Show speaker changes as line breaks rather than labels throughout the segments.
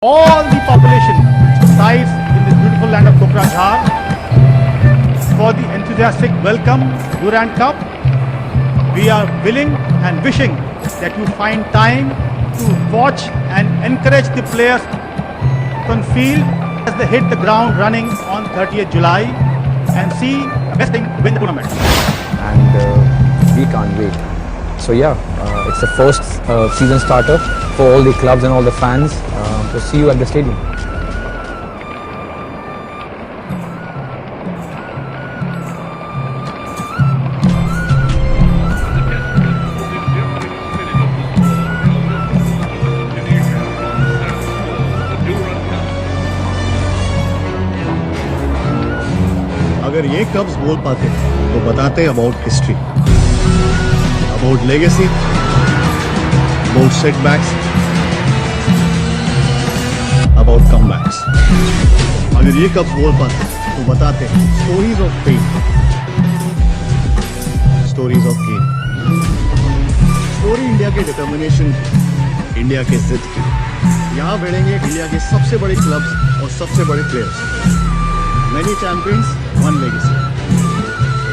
All the population resides in this beautiful land of Kokrajhar for the enthusiastic welcome Durand Cup. We are willing and wishing that you find time to watch and encourage the players on field as they hit the ground running on 30th July and see the best team win the tournament.
And we can't wait. So yeah, it's the first season starter for all the clubs and all the fans. So see you at the stadium.
अगर ये cubs बोल पाते तो बताते about history, about legacy, about setbacks, about comebacks. अगर ये cubs बोल पाते तो बताते stories of pain, stories of game. Story India के डिटर्मिनेशन, इंडिया के जिद की। यहाँ भिड़ेंगे इंडिया के सबसे बड़े क्लब्स और सबसे बड़े players. Many champions, one legacy.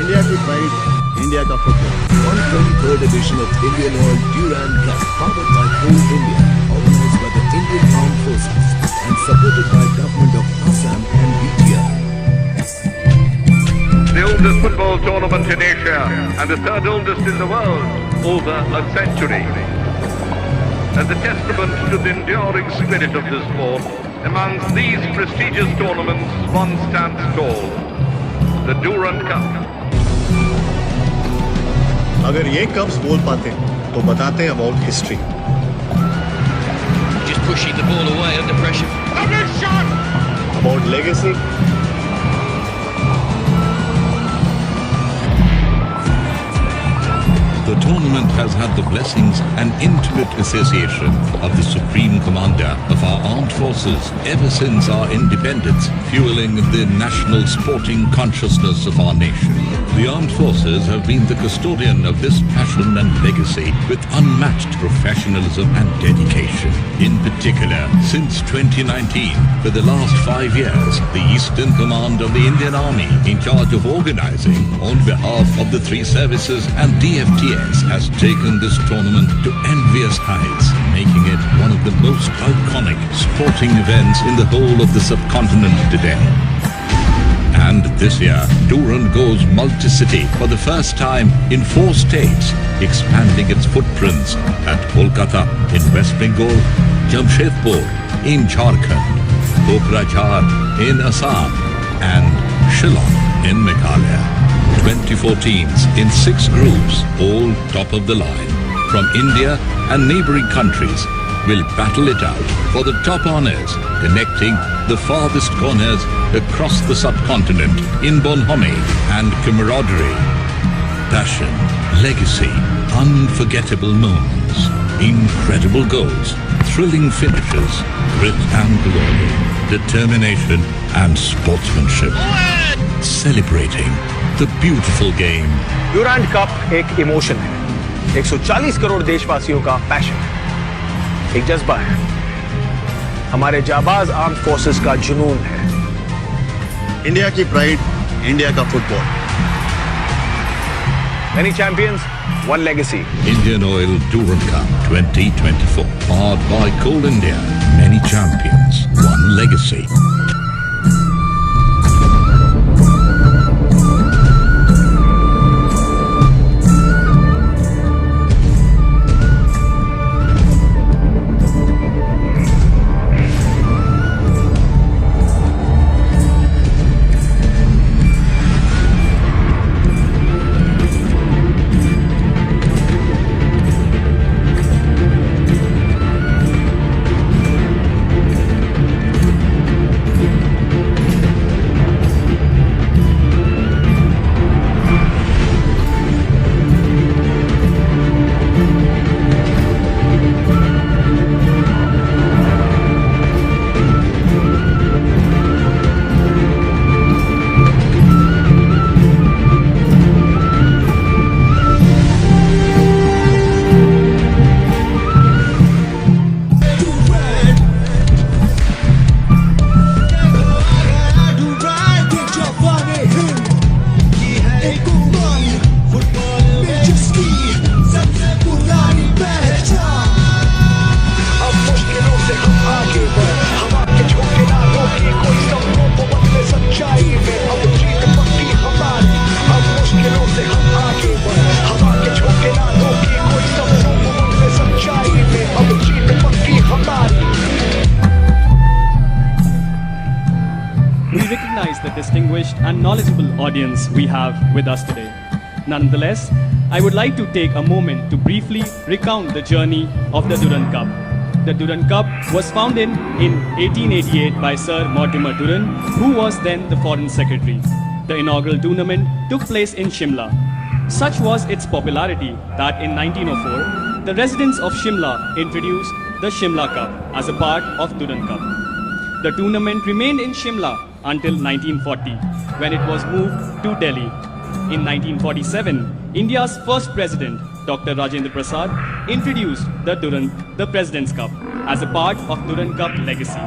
India की pride, India का football.
123rd edition of Indian Oil Durand Cup, powered by Coal India, organized by the Indian Armed Forces and supported by Government of Assam and BTR.
The oldest football tournament in Asia and the third oldest in the world, over a century. As a testament to the enduring spirit of the sport, amongst these prestigious tournaments, one stands tall, the Durand Cup.
अगर ये cubs बोल पाते तो बताते about history,
Just pushing the ball away under pressure.
About legacy,
The tournament has had the blessings and intimate association of the Supreme Commander of our armed forces ever since our independence, fueling the national sporting consciousness of our nation. The armed forces have been the custodian of this passion and legacy with unmatched professionalism and dedication. In particular, since 2019, for the last 5 years, the Eastern Command of the Indian Army, in charge of organizing on behalf of the three services and DFTS, has taken this tournament to envious heights, making it one of the most iconic sporting events in the whole of the subcontinent today. And this year, Durand goes multi-city for the first time in 4 states, expanding its footprints at Kolkata in West Bengal, Jamshedpur in Jharkhand, Kokrajhar in Assam, and Shillong in Meghalaya. 24 teams in 6 groups, all top of the line, from India and neighboring countries, will battle it out for the top honours, connecting the farthest corners across the subcontinent in bonhomie and camaraderie. Passion, legacy, unforgettable moments, incredible goals, thrilling finishes, grit and glory, determination and sportsmanship. Celebrating the beautiful game.
Durand Cup एक emotion है, 140 करोड़ देशवासियों का passion है, एक जज्बा है, हमारे जाबाज armed forces का जुनून है।
इंडिया की प्राइड, इंडिया का football.
Many champions, one legacy.
Indian Oil Durand Cup 2024. Powered by Coal India. Many champions, one legacy.
recognize the distinguished and knowledgeable audience we have with us today. Nonetheless, I would like to take a moment to briefly recount the journey of the Durand Cup. The Durand Cup was founded in 1888 by Sir Mortimer Durand, who was then the Foreign Secretary. The inaugural tournament took place in Shimla. Such was its popularity that in 1904, the residents of Shimla introduced the Shimla Cup as a part of Durand Cup. The tournament remained in Shimla until 1940, when it was moved to Delhi. In 1947, India's first president, Dr. Rajendra Prasad, introduced the President's Cup as a part of Durand Cup legacy.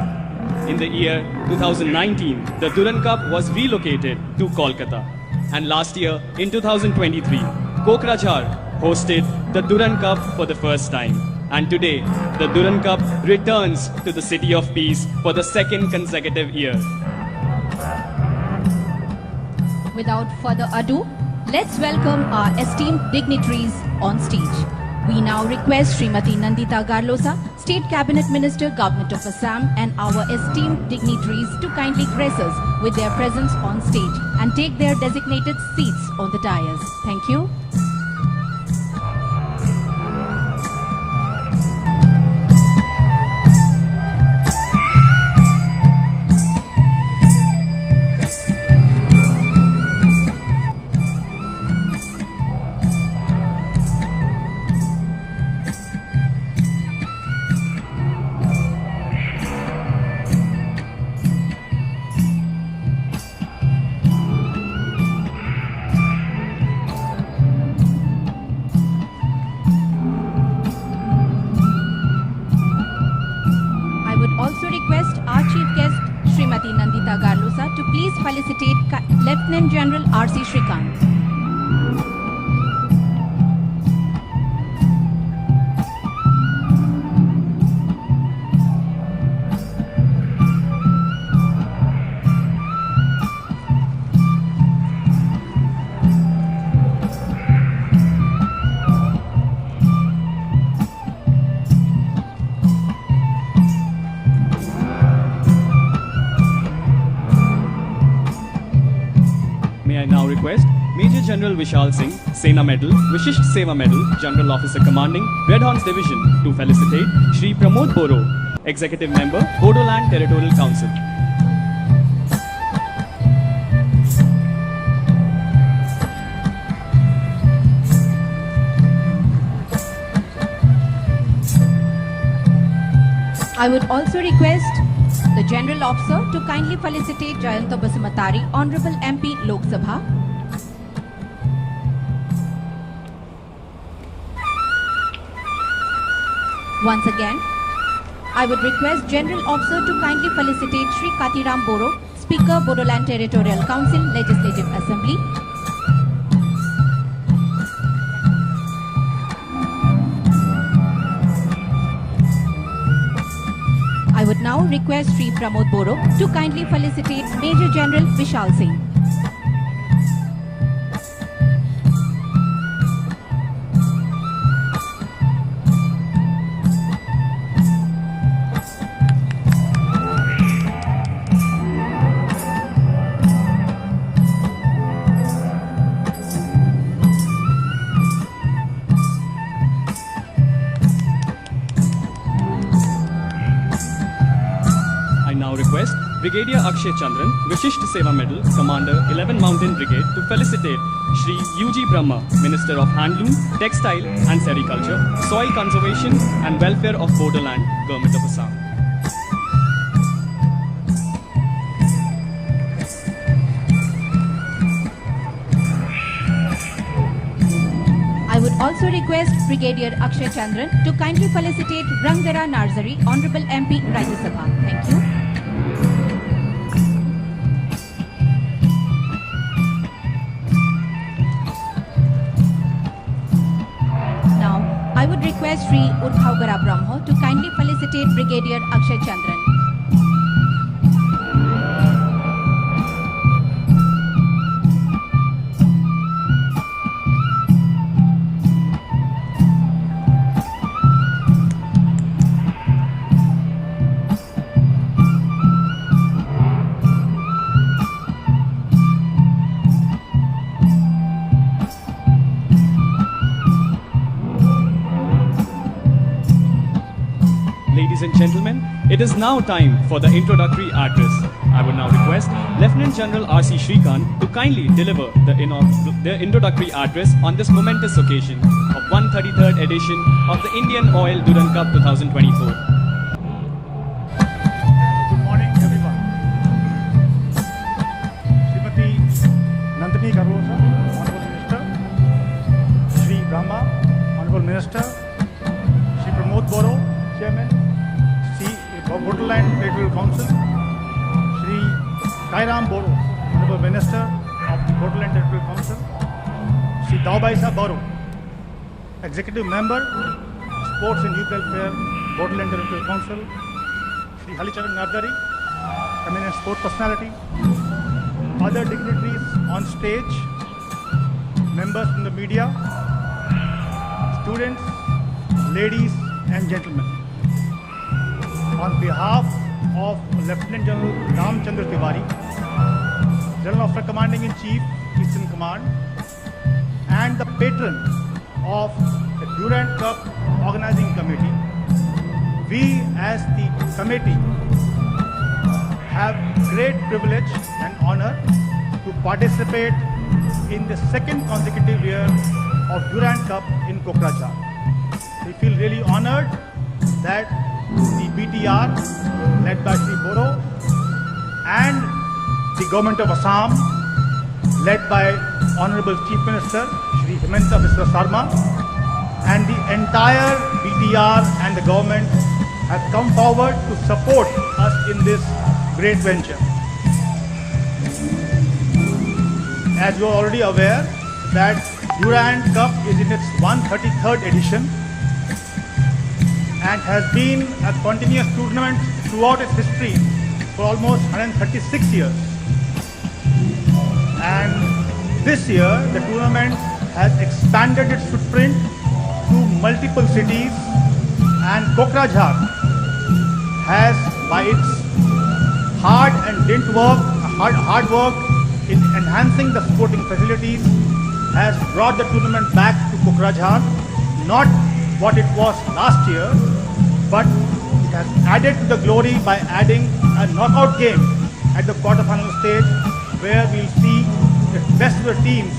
In the year 2019, the Durand Cup was relocated to Kolkata. And last year, in 2023, Kokrajhar hosted the Durand Cup for the first time. And today, the Durand Cup returns to the City of Peace for the second consecutive year.
Without further ado, let's welcome our esteemed dignitaries on stage. We now request Srimati Nandita Garlosa, State Cabinet Minister, Government of Assam, and our esteemed dignitaries to kindly grace us with their presence on stage and take their designated seats on the dais. Thank you. To please felicitate Lieutenant General R.C. Shrikant.
I now request Major General Vishal Singh, Sena Medal, Vishisht Seva Medal, General Officer Commanding, Red Horns Division to felicitate Shri Pramod Boro, Executive Member, Bodoland Territorial Council.
I would also request the General Officer to kindly felicitate Jayanta Basumatari, Honorable MP, Lok Sabha. Once again, I would request General Officer to kindly felicitate Shri Katiram Boro, Speaker, Bodoland Territorial Council, Legislative Assembly. I would now request Shri Pramod Boro to kindly felicitate Major General Vishal Singh.
Request Brigadier Akshay Chandran, Vishisht Seva Medal, Commander 11 Mountain Brigade to felicitate Shri U.G. Brahma, Minister of Handloom, Textile and Sericulture, Soil Conservation and Welfare of Bodoland, Government of Assam.
I would also request Brigadier Akshay Chandran to kindly felicitate Rangdara Narzari, Honorable MP, Rajya Sabha. Thank you. I would request Sri Urkhaugara Brahmo to kindly felicitate Brigadier Akshay Chandran.
Ladies and gentlemen, it is now time for the introductory address. I would now request Lieutenant General R.C. Shrikant to kindly deliver the introductory address on this momentous occasion of 133rd edition of the Indian Oil Durand Cup 2024.
Good morning, everyone. Srimati Nandini Garlosa, Honorable Minister, Shri Brahma, Honorable Minister, Shri Pramod Boro, Chairman, Shri Borderland Territorial Council, Shri Kairam Boro, Honorable Minister of the Borderland Territorial Council, Shri Daubaisa Boro, Executive Member, Sports and Youth Welfare, Borderland Territorial Council, Shri Halicharan Nardari, eminent sport personality, other dignitaries on stage, members from the media, students, ladies and gentlemen. On behalf of Lieutenant General Ramchandra Tiwari, General Officer Commanding in Chief, Eastern Command, and the patron of the Durand Cup Organizing Committee, we as the committee have great privilege and honor to participate in the second consecutive year of Durand Cup in Kokrajhar. We feel really honored that the BTR led by Shri Boro and the government of Assam led by Honorable Chief Minister Shri Himanta Biswa Sarma and the entire BTR and the government have come forward to support us in this great venture. As you are already aware that Durand Cup is in its 133rd edition and has been a continuous tournament throughout its history for almost 136 years. And this year the tournament has expanded its footprint to multiple cities, and Kokrajhar has, by its hard work in enhancing the sporting facilities, has brought the tournament back to Kokrajhar, not what it was last year, but it has added to the glory by adding a knockout game at the quarterfinal stage where we'll see the best of the teams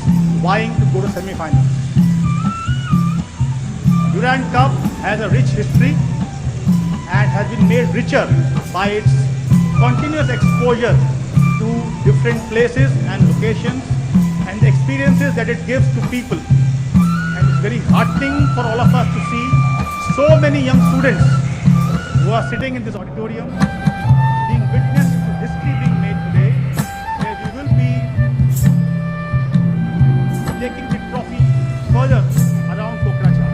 vying to go to semi-finals. Durand Cup has a rich history and has been made richer by its continuous exposure to different places and locations and the experiences that it gives to people. And it's very heartening for all of us to see so many young students who are sitting in this auditorium being witness to history being made today, where we will be taking the trophy further around Kokrajhar.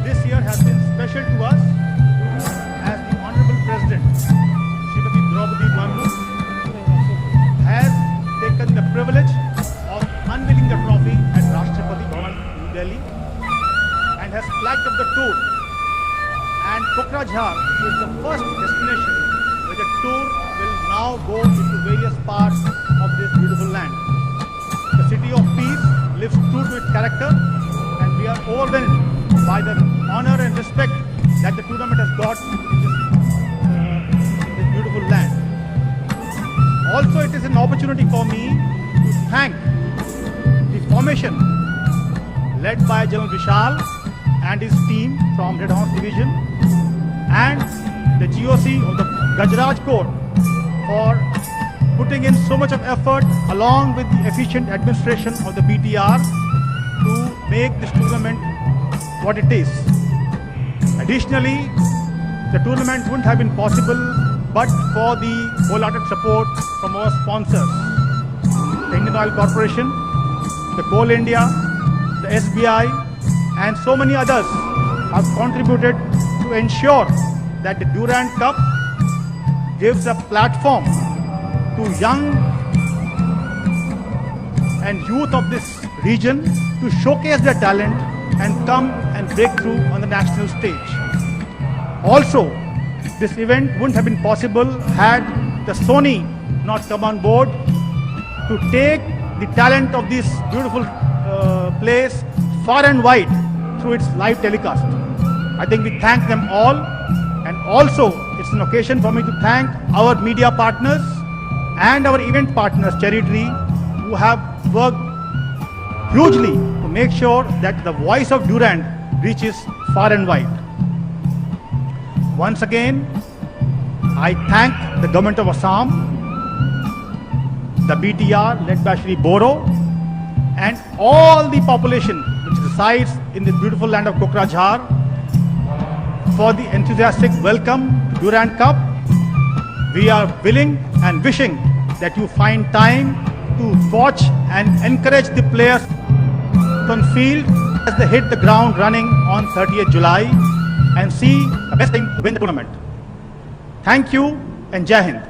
This year has been special to us as the Honorable President, Srimati Draupadi Murmu, has taken the privilege of unveiling the trophy at Rashtrapati Bhavan, New Delhi, and has flagged up the tour. And Kokrajhar is the first destination where the tour will now go into various parts of this beautiful land. The city of peace lives true to its character, and we are overwhelmed by the honor and respect that the tournament has got in this beautiful land. Also, it is an opportunity for me to thank the formation led by General Vishal and his team from Red Horse Division and the GOC of the Gajraj Corps for putting in so much of effort along with the efficient administration of the BTR to make this tournament what it is. Additionally, the tournament wouldn't have been possible but for the wholehearted support from our sponsors, the Indian Oil Corporation, the Coal India, the SBI, and so many others have contributed to ensure that the Durand Cup gives a platform to young and youth of this region to showcase their talent and come and break through on the national stage. Also, this event wouldn't have been possible had the Sony not come on board to take the talent of this beautiful place far and wide through its live telecast. I think we thank them all, and also it's an occasion for me to thank our media partners and our event partners, Cherry Tree, who have worked hugely to make sure that the voice of Durand reaches far and wide. Once again, I thank the government of Assam, the BTR led by Shri Boro, and all the population which resides in this beautiful land of Kokrajhar for the enthusiastic welcome to Durand Cup. We are willing and wishing that you find time to watch and encourage the players on field as they hit the ground running on 30th July and see the best team win the tournament. Thank you and Jai Hind.